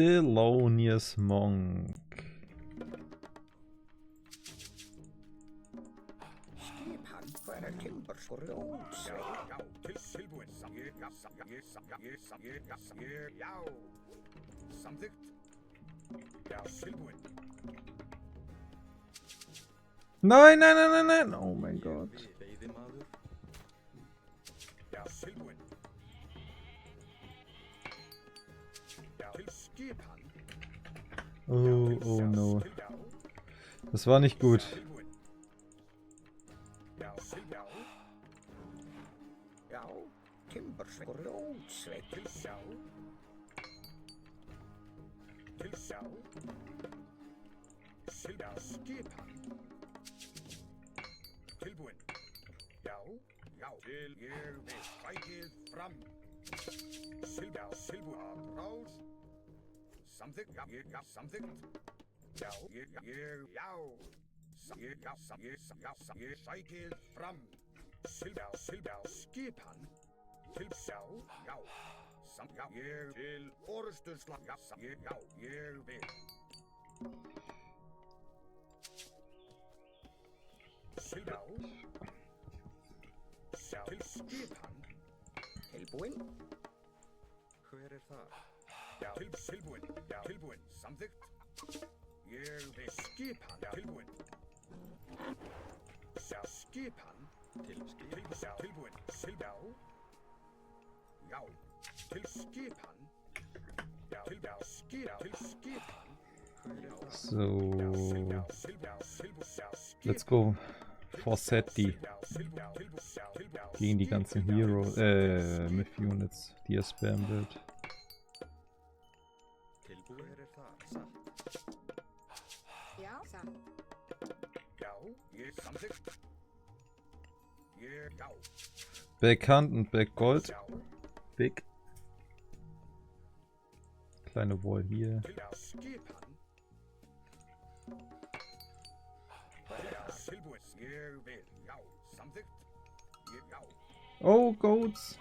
Thelonious Monk. Nein, nein, nein, nein, nein. Oh mein Gott. Oh, oh no. Das war nicht gut. So, let's go. Forseti gegen die ganzen Myth Units, die er spammen wird. Backhand und Backgold. Big. Kleine Wall hier. Oh, goats.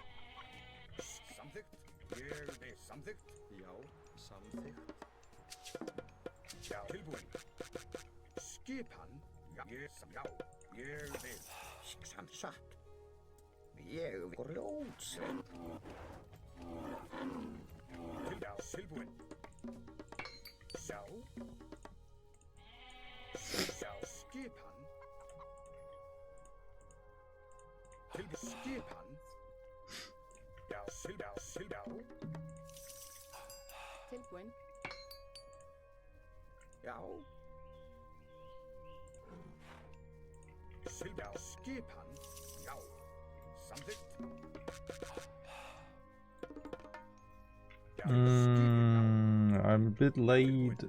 I'm a bit late.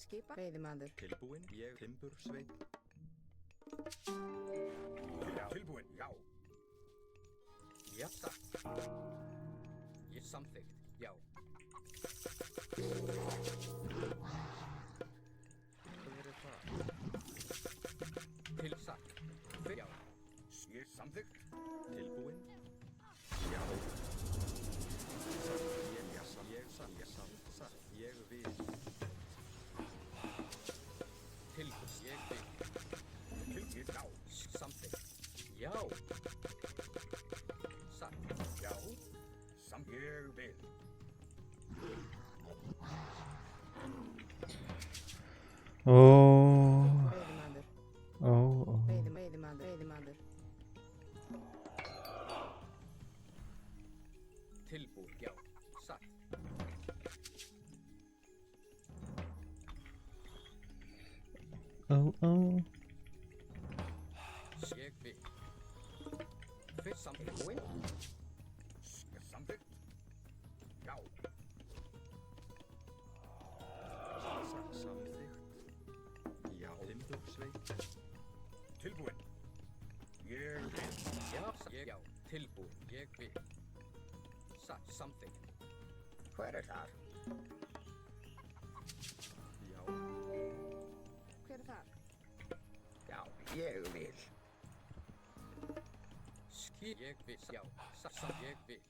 Skipa veiðimaður tilbúin, ég timbursveit tilbúin, já jafta ég samþykkt, já hver það? Tilsatt, já ég samþykkt, tilbúin já ég vil Já. Satt. Já. Samt ég vil. Oh. Veiðimaður. Oh. Veiðimaður. Veiðimaður. Tilbúin, já. Satt. Oh. Oh. Ég vil. Fyrst samþykkt. Samþykkt. Já. Samþykkt. Já. Timbursveit. Tilbúin. Ég vil. Já. Tilbúin. Ég vil. Samþykkt. Hver þar? Já. Hver þar? Já, ég vil. Ég vil, já. Ég vil.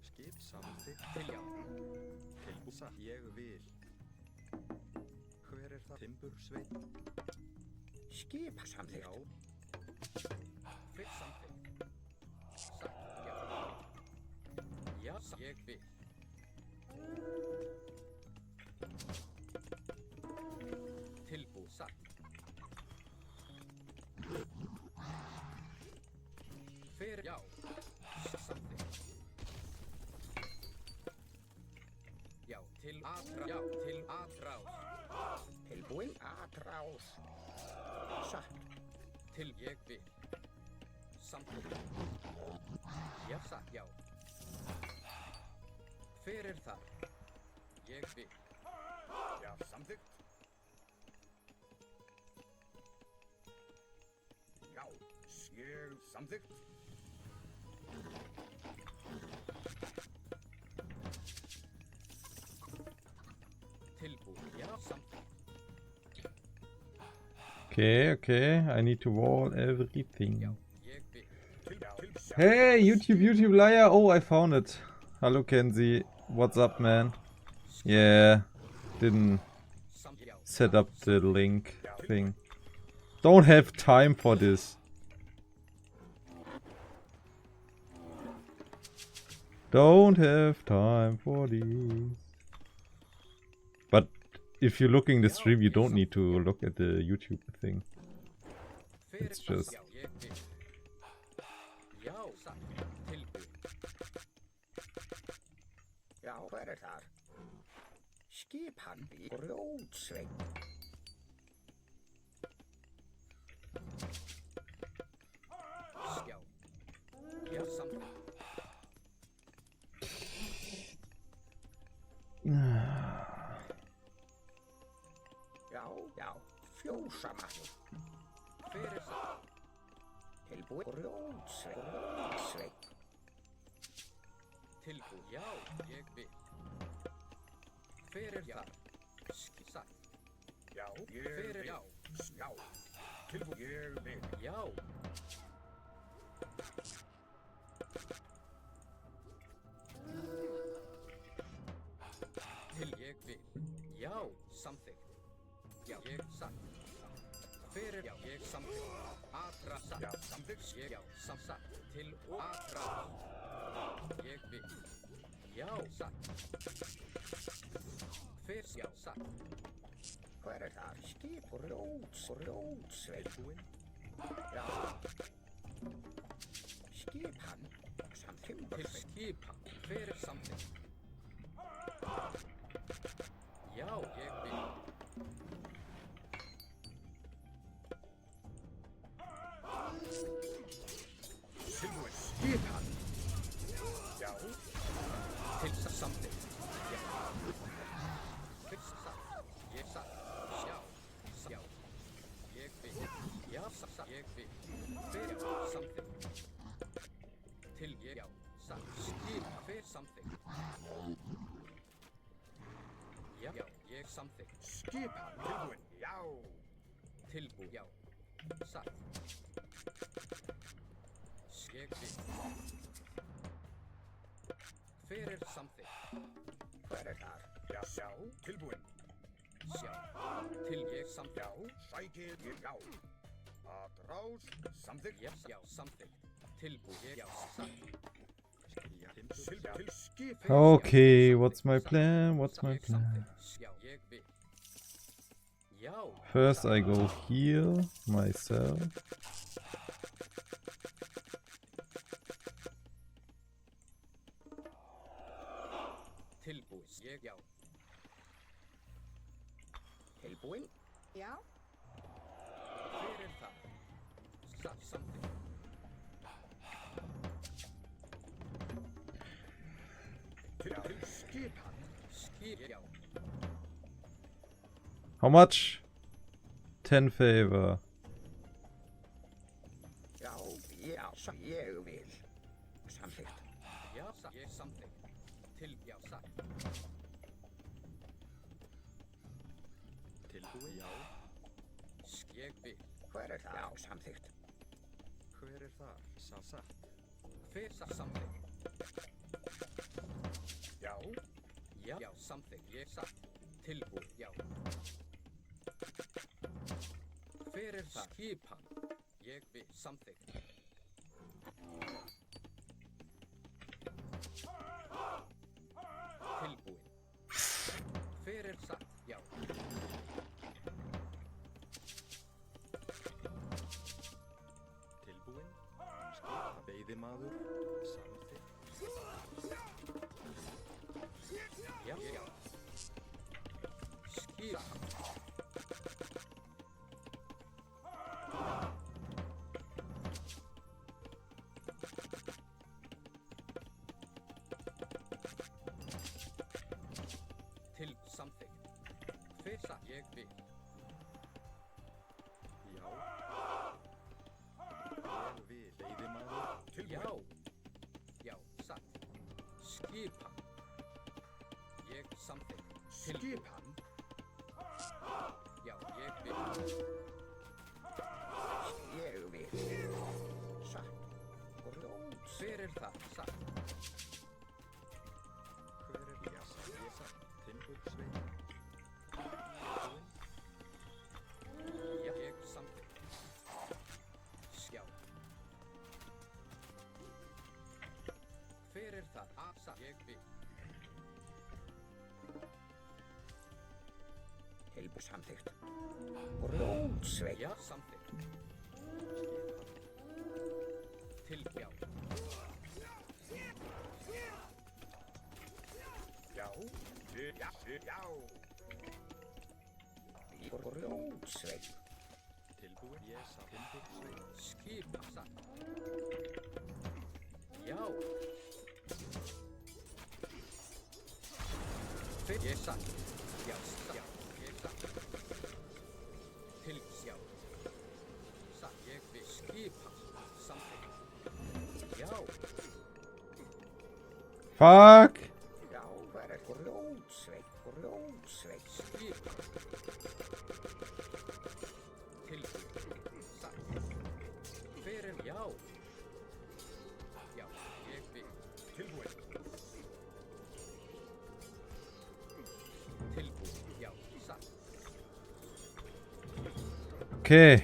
Skip samþykkt. Til já. Tilbúsa. Ég vil. Hver það? Timbursveit. Skip samþykkt. Já. Hver samþykkt? Satt, já. Já, ég vil. Tilbúð, satt. Hver, já. Samþykkt. Já, til atrás. Já, til atrás. Tilbúin atrás. Satt. Til ég vil. Samþykkt. Já, satt, já. Hver þar? Ég vil. Já, samþykkt. Já, ég samþykkt. Tilbúin, já, samþykkt. Okay. I need to wall everything. Já, ég vil. Hey, YouTube liar. Oh, I found it. Hello, Kenzie. What's up, man? Yeah, didn't set up the link thing. Don't have time for this. Don't have time for this. But if you're looking the stream, you don't need to look at the YouTube thing. It's just... Já, ég vil. Já, satt. Tilbúin. Já, hver þar? Skip hann í Grjótsveit. Já. Já, samþykkt. Já. Fjósamann. Hver það? Tilbúin. Grjótsveit. Tilbúin, já, ég vil. Hver þar? Satt. Já, ég vil. Já. Tilbúin, ég vil. Já. Til ég vil. Já, samþykkt. Já, ég satt. Hver já, ég samþykkt. Atra satt. Já, samþykkt. Já, samsatt. Til og atra. Ég vil. Já, satt. Hver já, satt. Hver þar? Skip Grjótsveit. Já. Skip hann. Til skip hann. Hver samþykkt? Já, ég vil. Tilbúin. Skip hann. Já. Til samþykkt. Já. Fyrst satt. Ég satt. Já. Ég vil. Já, satt. Ég vil. Hver samþykkt. Til ég. Já. Satt. Skip. Hver samþykkt. Já, ég samþykkt. Skip hann. Tilbúin. Já. Tilbúin. Já. Satt. Ég vil. Hver samþykkt. Hver þar? Já. Tilbúin. Já. Til ég samþykkt. Já. Sækir ég. Já. Atrás. Samþykkt. Já, samþykkt. Tilbúin. Já, satt. Já. Til skip. Okay, what's my plan? What's my plan? Já, ég vil. Já. First I go heal myself. Tilbúin. Ég, já. Tilbúin. Já. Hver er það? Samþykkt. Til skipan. Skip, já. How much? 10 favor. Já, ég vil. Samþykkt. Já, ég samþykkt. Já, sagt. Tilbúin. Já. Ég vil. Hver er það? Já, samþykkt. Hver er það? Satt. Hver samþykkt? Já. Já, samþykkt. Ég satt. Tilbúin. Já. Hver er það? Skipan. Ég vil. Samþykkt. Tilbúin. Hver er satt? Já. Tilbúin. Skipa. Veiðimaður. Samþykkt. Já. Skipa. Til samþykkt. Hver satt? Ég vil. Já. Ég vil. Veiðimaður. Tilbúin. Já, satt. Skipan. Ég samþykkt. Skipan. Já, ég vil. Ég vil. Satt. Rót. Hver er það? Satt. Hver er það? Satt. Ég satt. Timbursvein. Já, ég samþykkt. Sjá. Hver er það? Satt. Ég vil. Tilbúin. Samþykkt. Rótsveig. Já, samþykkt. Til, já. Já. Já. Rótsveig. Tilbúin. Ég satt. Timbursveig. Skipa. Satt. Já. Ég satt. Já, satt. Ég satt. Til, já. Satt. Ég vil. Skipa. Samþykkt. Já. Fuck! Já, hvað er grótsveik. Skipa. Tilbúin. Satt. Hver er, já. Já, ég vil. Tilbúin. Tilbúin. Já, satt. Okay.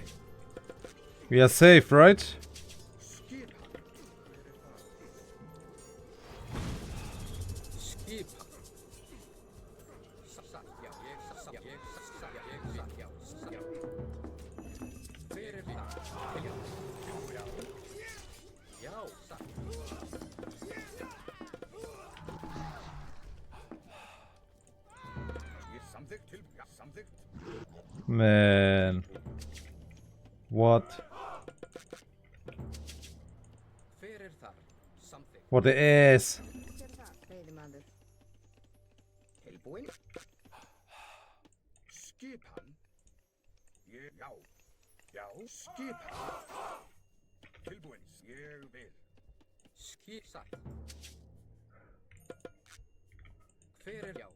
We are safe, right? Skipa. Skipa. Satt. Já, ég satt. Já, ég satt. Já, ég satt. Já, satt. Já. Hver er það? Já. Já. Já, satt. Ég samþykkt til. Já, samþykkt. Man. What? Hver er það? Samþykkt. What the ass? Hver er það? Veiðimaður. Tilbúin. Skipan. Já. Já. Skipan. Tilbúin. Ég vil. Satt. Hver er já?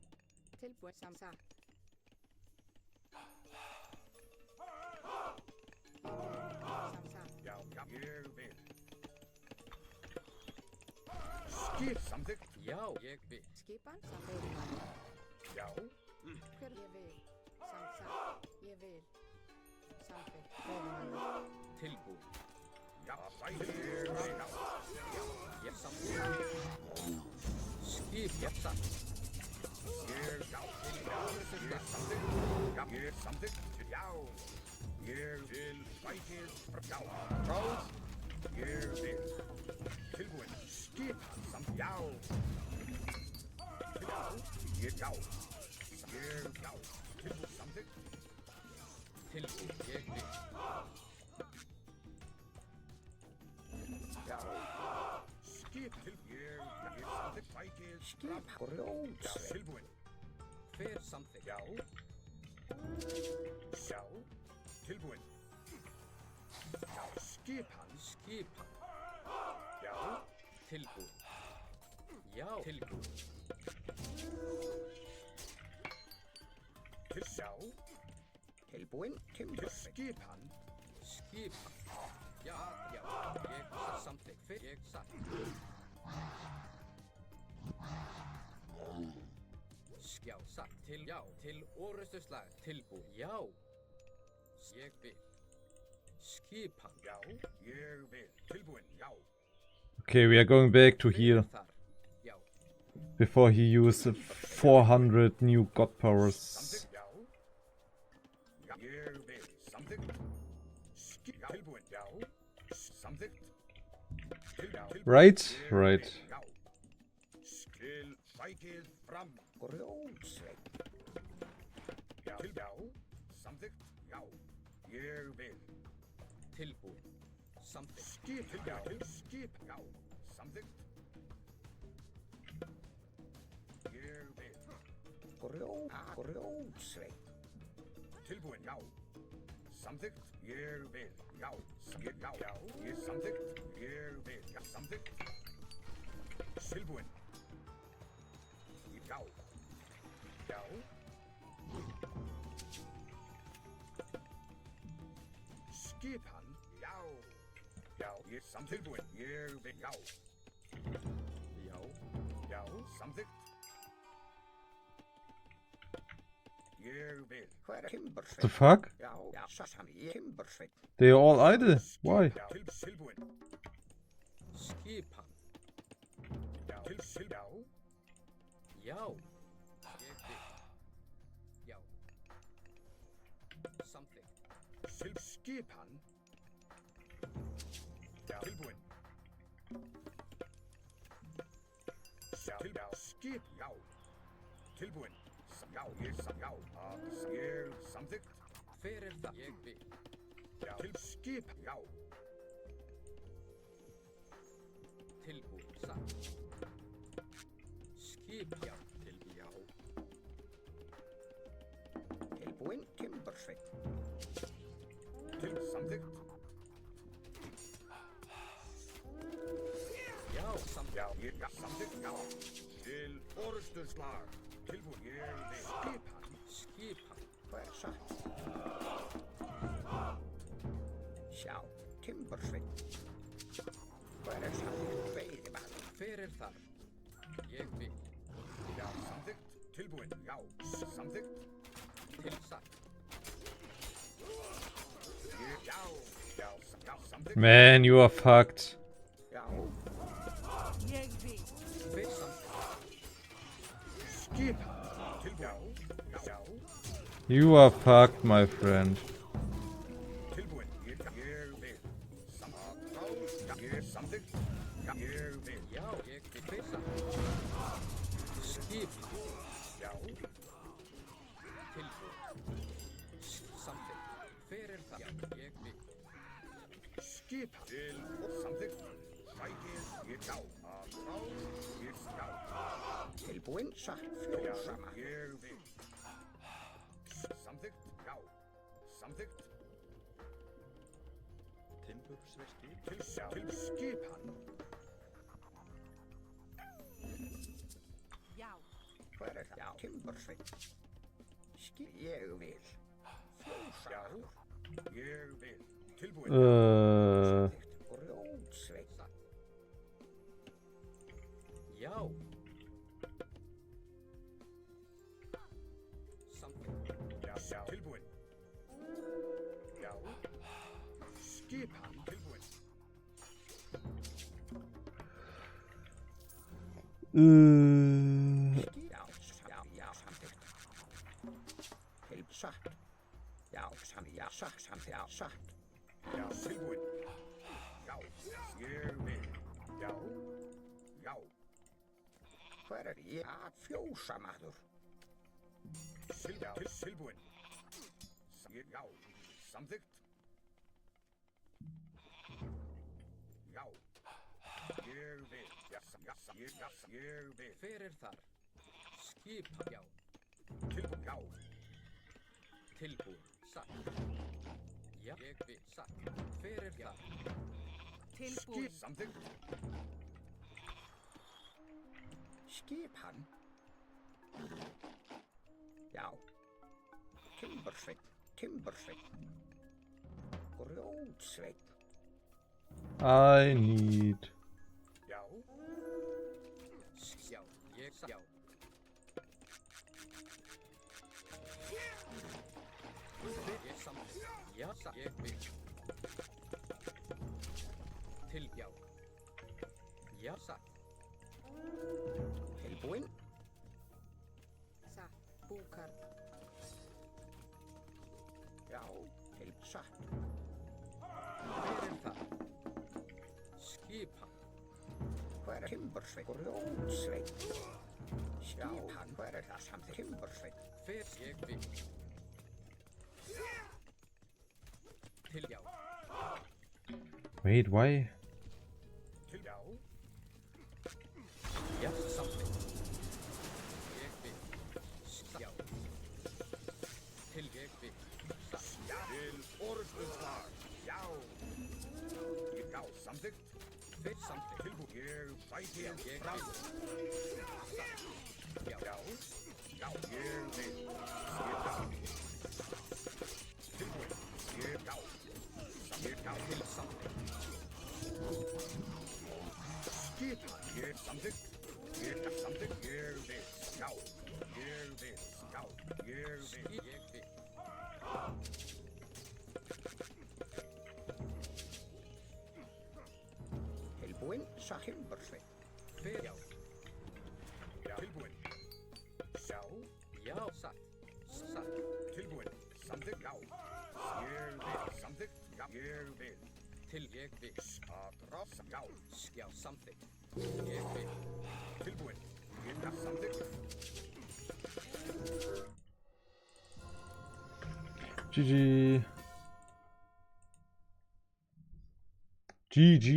Tilbúin. Samsatt. Samsatt. Já. Ég vil. Samþykkt. Já, ég vil. Skipan. Veiðimaður. Já. Hver ég vil. Samsatt. Ég vil. Samþykkt. Veiðimaður. Tilbúin. Já, ég samþykkt. Skip, ég satt. Ég samþykkt. Já. Ég vil fækið já. Ráð. Ég vil. Tilbúin. Skip, samt já. Já. Ég já. Ég já. Tilbúin, samþykkt. Tilbúin, ég vil. Já. Skip til ég samþykkt fækið. Skip, grjót. Já, tilbúin. Hver samþykkt? Já. Já. Tilbúin. Já, skipan. Skipan. Já. Tilbúin. Já, tilbúin. Til sjá. Tilbúin. Til skipan. Skipan. Já, já. Ég samþykkt. Hver ég satt. Já, satt. Til já. Til orrustuslag. Tilbúin. Já. Ég vil. Skipan. Já, ég vil. Tilbúin. Já. Okay, we are going back to heal Þar. Já. before he used 400 new god powers. Samþykkt. Já. Já. Ég vil. Samþykkt. Já. Tilbúin. Já. Samþykkt. Right? Right. Já. Til fækið fram. Grjótsveit. Já. Til já. Samþykkt. Já. Ég vil. Tilbúin. Samþykkt. Skip. Til já. Til skip. Já. Samþykkt. Ég vil. Grjótsveit. Tilbúin. Já. Samþykkt. Ég vil. Já. Skip. Já. Já. Ég samþykkt. Ég vil. Já. Samþykkt. Tilbúin. Já. Já. Skipan. Já. Já. Ég samþykkt. Tilbúin. Ég vil. Já. Já. Já. Samþykkt. Ég vil. Hvað What the fuck? Já. Já. Sasami. Timbersveit. They are all idle. Why? Já. Tilbúin. Skipan. Já. Já. Já. Ég vil. Já. Samþykkt. Skipan. Já. Tilbúin. Já. Já. Skip. Já. Tilbúin. Já. Ég já. Ég samþykkt. Hver það? Ég vil. Já. Til skip. Já. Tilbúin. Satt. Skip. Já. Til já. Tilbúin. Timbersveit. Til samþykkt. Já. Samþykkt. Já. Ég samþykkt. Já. Til orrustuslag. Tilbúin. Ég vil. Skipan. Skipan. Hvað satt? Sjá. Timbersveit. Hvað satt? Veiðimann. Hver þar? Ég vil. Já. Samþykkt. Tilbúin. Já. Samþykkt. Til satt. Já. Já. Já. Samþykkt. Man, you are fucked. Já. Ég vil. Hver samþykkt? Skipan. Tilbúin. Já. You are fucked, my friend. Tilbúin. Ég vil. Samþykkt. Ég samþykkt. Ég vil. Já. Ég vil. Hver samþykkt? Skip. Já. Tilbúin. Samþykkt. Hver það? Já. Ég vil. Skip. Til samþykkt. Fækið. Ég já. Ég já. Tilbúin. Satt. Fjósama. Ég vil. Samþykkt. Já. Samþykkt. Timbursveski. Til sjá. Til skipan. Já. Hvað það? Já. Timbursveski. Ég vil. Fjósama. Ég vil. Tilbúin. Grjótsveit. Já. Samþykkt. Já. Tilbúin. Já. Skipan. Tilbúin. Já, samþykkt. Satt. Já, satt. Já, tilbúin. Já, ég vil. Já. Hver er ég að fjósa, maður? Tilbúin. Já, samþykkt. Já, ég vil. Ég vil. Hver er þar? Skipa, já. Tilbúin, já. Tilbúin, satt. Já, ég vil, satt. Hver er þar? Tilbúin. Samþykkt. Skip hann. Já. Timbursveinn. Grjótsveinn. I need. Já. Já, ég sá. Já. Ég samþykkt. Já, satt. Ég vil. Til, já. Já, satt. Tilbúin. Satt. Búkarl. Já, satt. Hver er það? Skipan. Hver er Timbursveinn? Grjótsveinn. Skipan, hver er það samþykkt? Timbursveinn. Hver ég vil. Til, já. Wait, why? Til, já. Já, samþykkt. Ég vil. Já. Til, ég vil. Til orðstöðsvar. Já. Já, samþykkt. Hver samþykkt? Tilbúin. Ég bæti fram. Já. Já, ég vil. Tilbúin. Ég, já. Til samþykkt. Skipan. Ég samþykkt. Ég samþykkt. Ég vil. Já. Ég vil. Já. Ég vil. Ég vil. Tilbúin, satt. Timbursveinn. Hver, já. Tilbúin. Já. Já, satt. Tilbúin. Samþykkt, já. Ég vil. Samþykkt, já. Ég vil. Til, ég vil. Aðra, já. Já, samþykkt. Ég vil. Tilbúin. Ég vil. Samþykkt. GG. GG.